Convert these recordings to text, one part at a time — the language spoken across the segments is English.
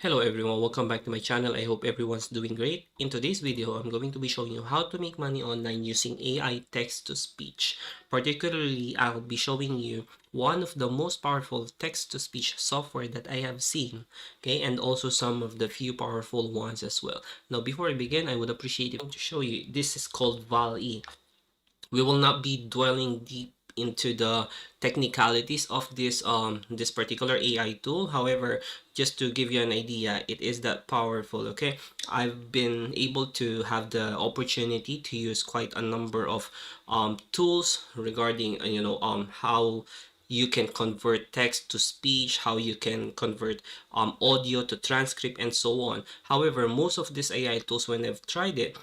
Hello everyone, welcome back to my channel. I hope everyone's doing great. In today's video, I'm going to be showing you how to make money online using AI text-to-speech. Particularly, I'll be showing you one of the most powerful text-to-speech software that I have seen, okay, and also some of the few powerful ones as well. Now, before I begin, I would appreciate it to show you, this is called VallE. We will not be dwelling deep into the technicalities of this particular AI tool. However, just to give you an idea, it is that powerful. Okay, I've been able to have the opportunity to use quite a number of tools regarding how you can convert text to speech, how you can convert audio to transcript, and so on. However, most of these AI tools, when I've tried it,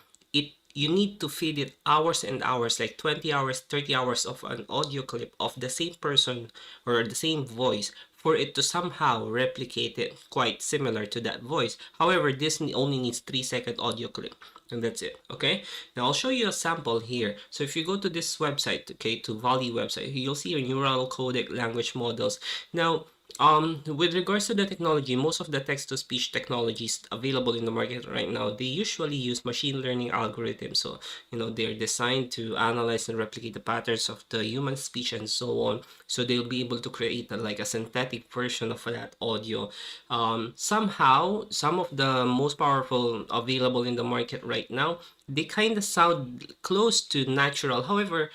you need to feed it hours and hours, like 20 hours, 30 hours of an audio clip of the same person or the same voice for it to somehow replicate it quite similar to that voice. However, this only needs 3-second audio clip, and that's it. Okay, now I'll show you a sample here. So if you go to this website, okay, to VallE website, you'll see your neural codec language models. Now, with regards to the technology, most of the text-to-speech technologies available in the market right now, they usually use machine learning algorithms. So, they're designed to analyze and replicate the patterns of the human speech and so on. So they'll be able to create like a synthetic version of that audio. Somehow, some of the most powerful available in the market right now, they kind of sound close to natural. However,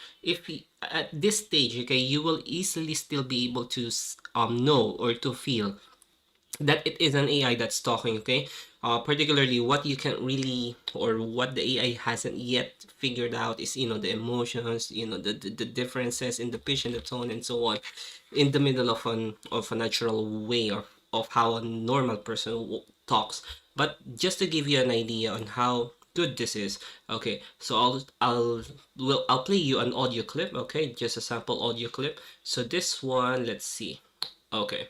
at this stage, okay, you will easily still be able to know or to feel that it is an AI that's talking. Okay, particularly what you can really, or what the AI hasn't yet figured out is the emotions, the differences in the pitch and the tone and so on, in the middle of a natural way of how a normal person talks. But just to give you an idea on how good this is, okay, so I'll play you an audio clip. Okay, just a sample audio clip. So this one, let's see. Okay,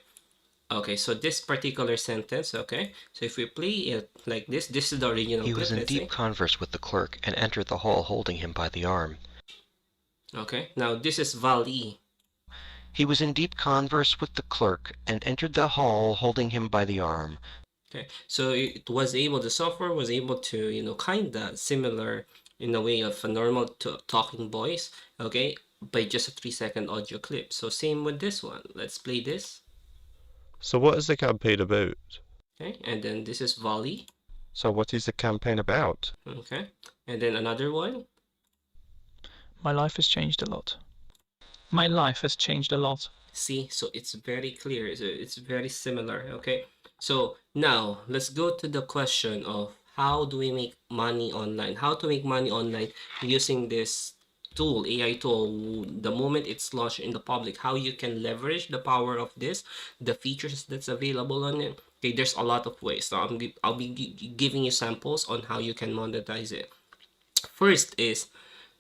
so this particular sentence, okay, so if we play it like this is the original He clip, was in let's deep say. converse with the clerk and entered the hall holding him by the arm. Okay, now this is VallE. He was in deep converse with the clerk and entered the hall holding him by the arm. Okay, so the software was able to, kinda similar in a way of a normal talking voice, okay, by just a 3-second audio clip. So same with this one. Let's play this. So what is the campaign about? Okay, and then this is VallE. So what is the campaign about? Okay, and then another one. My life has changed a lot. My life has changed a lot. See, so it's very clear. It's very similar. Okay, so now let's go to the question of how do we make money online? How to make money online using this tool, AI tool, the moment it's launched in the public, how you can leverage the power of this, the features that's available on it. Okay, there's a lot of ways. So I'll be giving you samples on how you can monetize it. First is,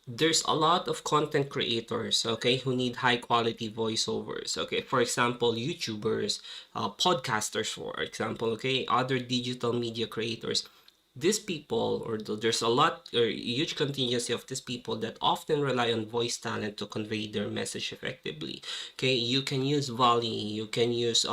there's a lot of content creators, okay, who need high quality voiceovers. Okay, for example, YouTubers, podcasters, for example, okay, other digital media creators. These people, or there's a lot or huge contingency of these people that often rely on voice talent to convey their message effectively. Okay, you can use VallE, you can use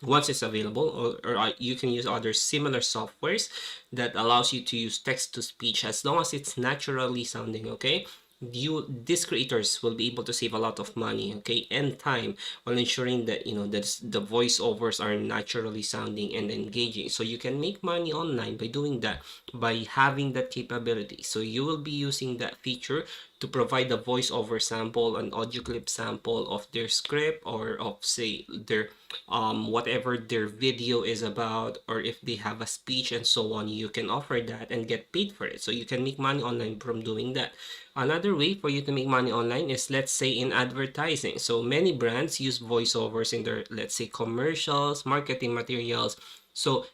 once it's available, or you can use other similar softwares that allows you to use text to speech as long as it's naturally sounding. Okay, these creators will be able to save a lot of money, okay, and time, while ensuring that that the voiceovers are naturally sounding and engaging. So you can make money online by doing that, by having that capability. So you will be using that feature to provide a voiceover sample, an audio clip sample of their script, or of, say, their whatever their video is about, or if they have a speech and so on. You can offer that and get paid for it, so you can make money online from doing that. Another way for you to make money online is, let's say, in advertising. So many brands use voiceovers in their, let's say, commercials, marketing materials. So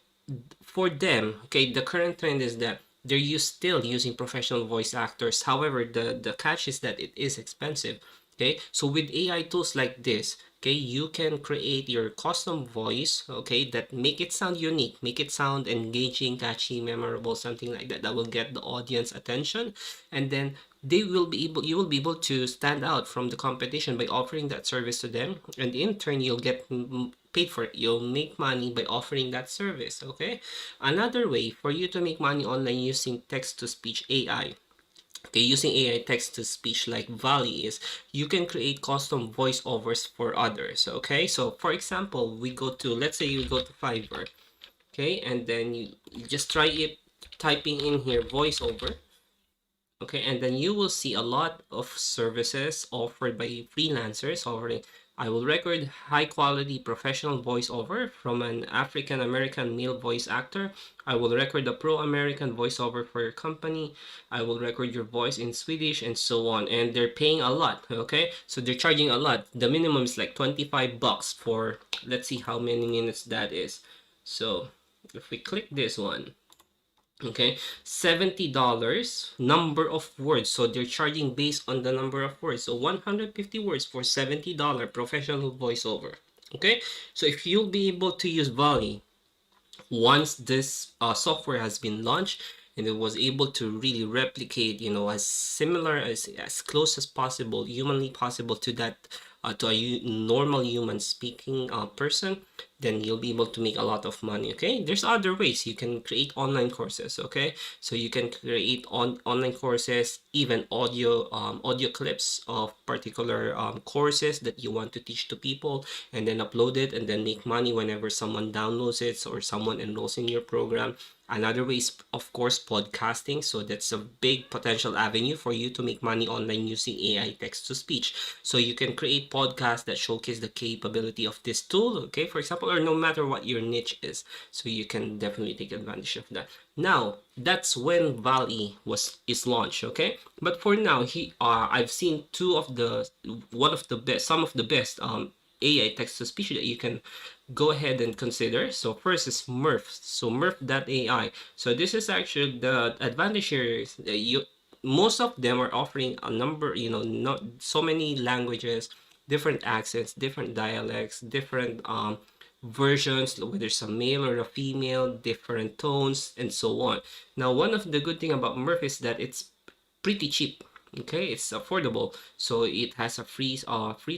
for them, okay, the current trend is that they're still using professional voice actors. However, the catch is that it is expensive. Okay, so with AI tools like this, Okay, you can create your custom voice, okay, that make it sound unique, make it sound engaging, catchy, memorable, something like that, that will get the audience attention. And then you will be able to stand out from the competition by offering that service to them, and in turn you'll get paid for it. You'll make money by offering that service. Okay, another way for you to make money online using text to speech AI. Okay, using AI text to speech like VallE is, you can create custom voiceovers for others. Okay, so for example, let's say you go to Fiverr. Okay, and then you just try it, typing in here voiceover. Okay, and then you will see a lot of services offered by freelancers offering, I will record high quality professional voiceover from an African American male voice actor. I will record a pro American voiceover for your company. I will record your voice in Swedish, and so on. And they're paying a lot. Okay, so they're charging a lot. The minimum is like 25 bucks for, let's see how many minutes that is. So if we click this one, okay, $70 number of words, so they're charging based on the number of words, so 150 words for $70 professional voiceover. Okay, so if you'll be able to use VallE once this software has been launched, and it was able to really replicate, as similar as close as possible, humanly possible, to that to a normal human speaking person, then you'll be able to make a lot of money. Okay, there's other ways. You can create online courses. Okay, so you can create online courses, even audio clips of particular courses that you want to teach to people, and then upload it and then make money whenever someone downloads it or someone enrolls in your program. Another way is, of course, podcasting. So that's a big potential avenue for you to make money online using AI text to speech. So you can create podcasts that showcase the capability of this tool, okay, for example, or no matter what your niche is. So you can definitely take advantage of that. Now, that's when VallE is launched, okay? But for now, I've seen some of the best AI text to speech that you can go ahead and consider. So first is Murph. So Murph.ai. So this is actually the advantage here is that most of them are offering a number, not so many languages, different accents, different dialects, different versions, whether it's a male or a female, different tones, and so on. Now, one of the good thing about Murph is that it's pretty cheap. Okay, it's affordable, so it has a free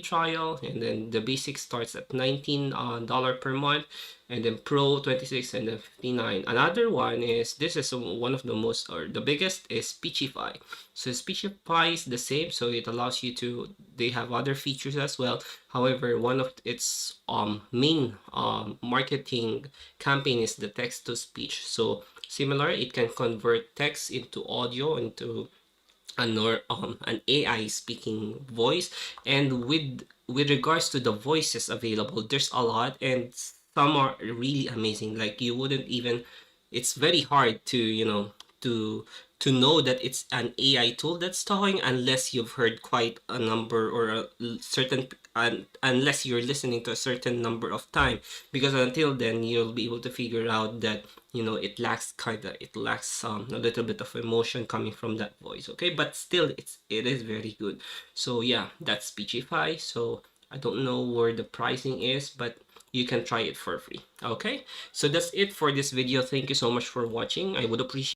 trial, and then the basic starts at $19 per month, and then Pro 26, and then 59. Another one is, this is one of the most, or the biggest, is Speechify. So Speechify is the same, so it allows you to, they have other features as well. However, one of its main marketing campaign is the text to speech. So similar, it can convert text into audio, into an AI speaking voice. And with regards to the voices available, there's a lot, and some are really amazing. Like, you wouldn't even, it's very hard to to know that it's an AI tool that's talking, unless you've heard quite a number, or a certain, unless you're listening to a certain number of time, because until then you'll be able to figure out that it lacks a little bit of emotion coming from that voice. Okay, but still it is very good. So yeah, that's Speechify. So I don't know where the pricing is, but you can try it for free. Okay, so that's it for this video. Thank you so much for watching. I would appreciate